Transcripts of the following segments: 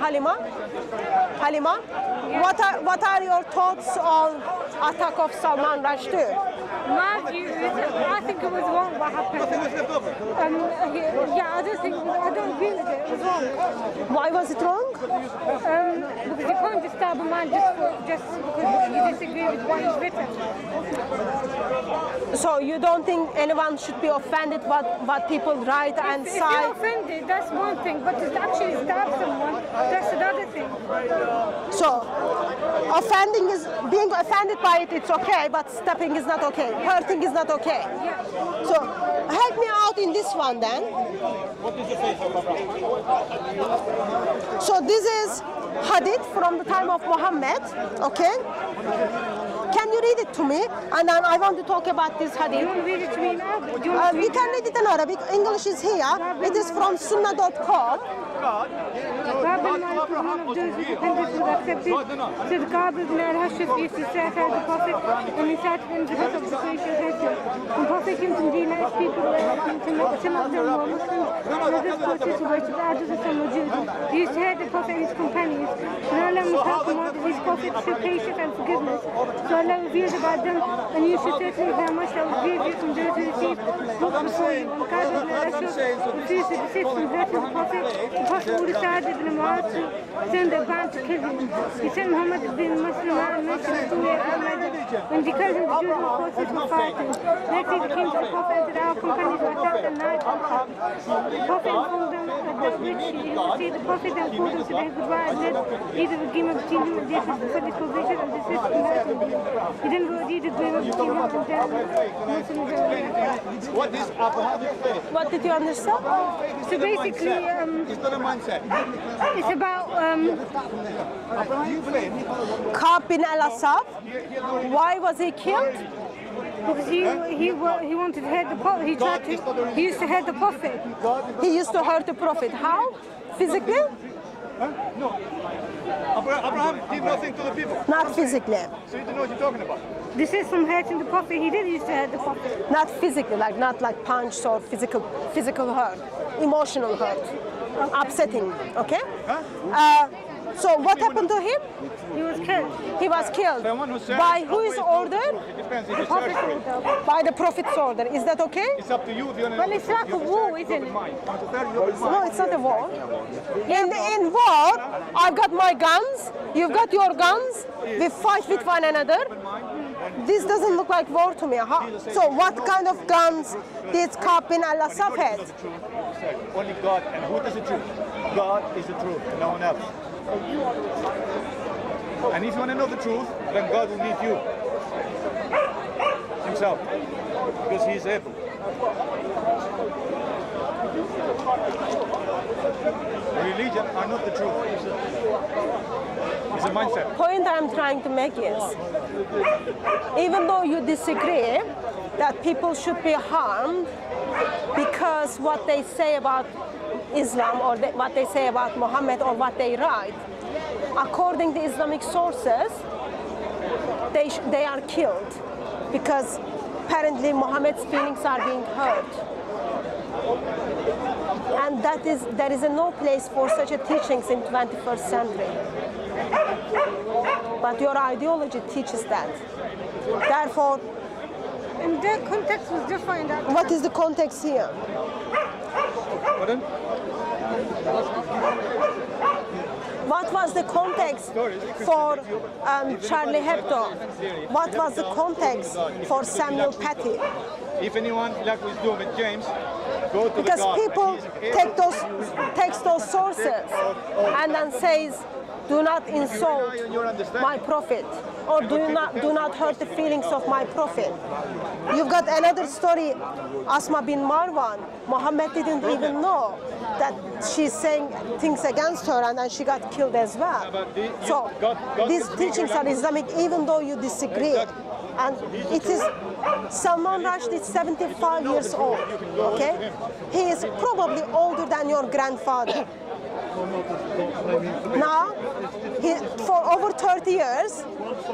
Halima? Halima, what are your thoughts on attack of Salman Rushdie? My view is, I think it was wrong what happened. Yeah, I don't agree with it. It was wrong. Why was it wrong? Because you can't just stab a man just because you disagree with what he's written. So you don't think anyone should be offended what people write and If say? you're offended, that's one thing, but to actually stab someone, that's another thing. So being offended by it, it's okay, but stabbing is not okay. Hurting is not okay. Yeah. So help me out in this one then. So this is hadith from the time of Muhammad, okay? Can you read it to me? And then I want to talk about this You hadith. want to read it to me now? We can read it in Arabic. English is here. It is from sunnah.com. God and one of those who depended was accepted. So the God ibn al-Hashif used to say after the Prophet and he cited in the hadith of the creation history. When Prophet came to Medina, his people were some of them were Muslims and others Christians who worshipped idols and some were Jews. He used to hate the Prophet and his companions. And Allah Muhammad commanded his Prophet to show patience and forgiveness. So Allah revealed about them and you should certainly very much that will grieve you from those who receive books before you. When God ibn al-Hashif refused to desist from hurting the Prophet ordered Sa'ad ibn Mu'adh to send a band to kill him. He sent Muhammad bin Muslim and mentioned the story of Muhammad. When they killed him, the Jews and forces were fighting. Next day they came to the Prophet and said, our companions were attacked at night. The Prophet informed them that which he would see. The Prophet then told them that he would write a either agreement between him and Jesus for the provision and desist from hurting him. He then wrote the agreement between him and the Muslims and What is Abrahamic faith? What did you understand? So basically, It's not a mindset. it's about Abrahamic faith. Ka'b bin al-Asad. Why was he killed? because he wanted to hurt the prophet. He used to hurt the prophet. He used to hurt the Prophet. How? Physically? No. Abraham did nothing to the people. Not physically. So you don't know what you're talking about. This is from hurting the prophet. He did used to hurt the prophet. Not physically, not like punch or physical hurt. Emotional hurt. Upsetting, okay? So what happened to him? He was killed. He was killed. Someone who said, By whose order? It depends if The it's prophet church. order. By the Prophet's order. Is that okay? It's up to you. Well, it's like a war, isn't it? No, it's not a war. In war, I've got my guns, you've got your guns, we fight with one another. This doesn't look like war to me. So what kind of guns did Ka'b bin al-Asad have? Only God. And who is the truth? God is the truth, no one else. And if you want to know the truth, then God will lead you himself, because he is able. Religion are not the truth. It's a mindset. Point I'm trying to make is, even though you disagree that people should be harmed because what they say about Islam or what they say about Muhammad or what they write, according to Islamic sources, they are killed because apparently Muhammad's feelings are being hurt. And there is no place for such a teachings in 21st century. But your ideology teaches that. Therefore, And the context was different. what is the context here? Pardon? What was the context for Charlie Hebdo? What was the context for Samuel Paty? If anyone, like we do with James, go to Because the God. people take those sources and then says, do not insult my prophet, or do not hurt the feelings of my prophet. You've got another story, Asma bin Marwan. Muhammad didn't even know that she's saying things against her, and then she got killed as well. So these teachings are Islamic, even though you disagree. And it is Salman Rushdie is 75 years old, okay? He is probably older than your grandfather. Now, for over 30 years,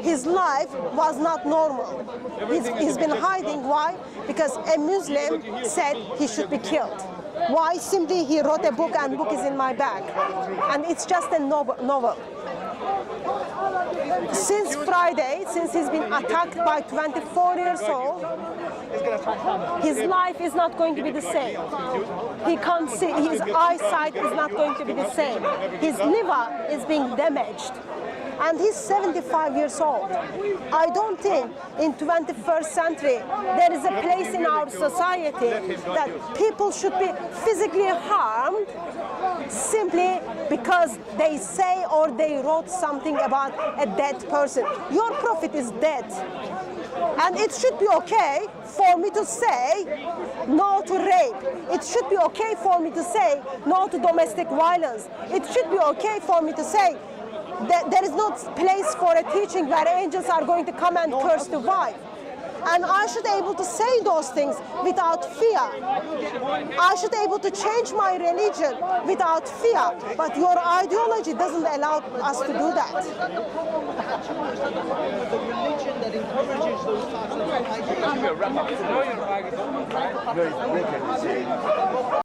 his life was not normal. He's been hiding. Why? Because a Muslim said he should be killed. Why? Simply he wrote a book and book is in my bag. And it's just a novel. Since Friday, since he's been attacked by 24 years old, his life is not going to be the same. He can't see, his eyesight is not going to be the same. His liver is being damaged. And he's 75 years old. I don't think in 21st century there is a place in our society that people should be physically harmed simply because they say or they wrote something about a dead person. Your prophet is dead. And it should be okay for me to say no to rape. It should be okay for me to say no to domestic violence. It should be okay for me to say that there is no place for a teaching where angels are going to come and curse the wife. And I should be able to say those things without fear. I should be able to change my religion without fear. But your ideology doesn't allow us to do that. The religion that encourages those types of ideas.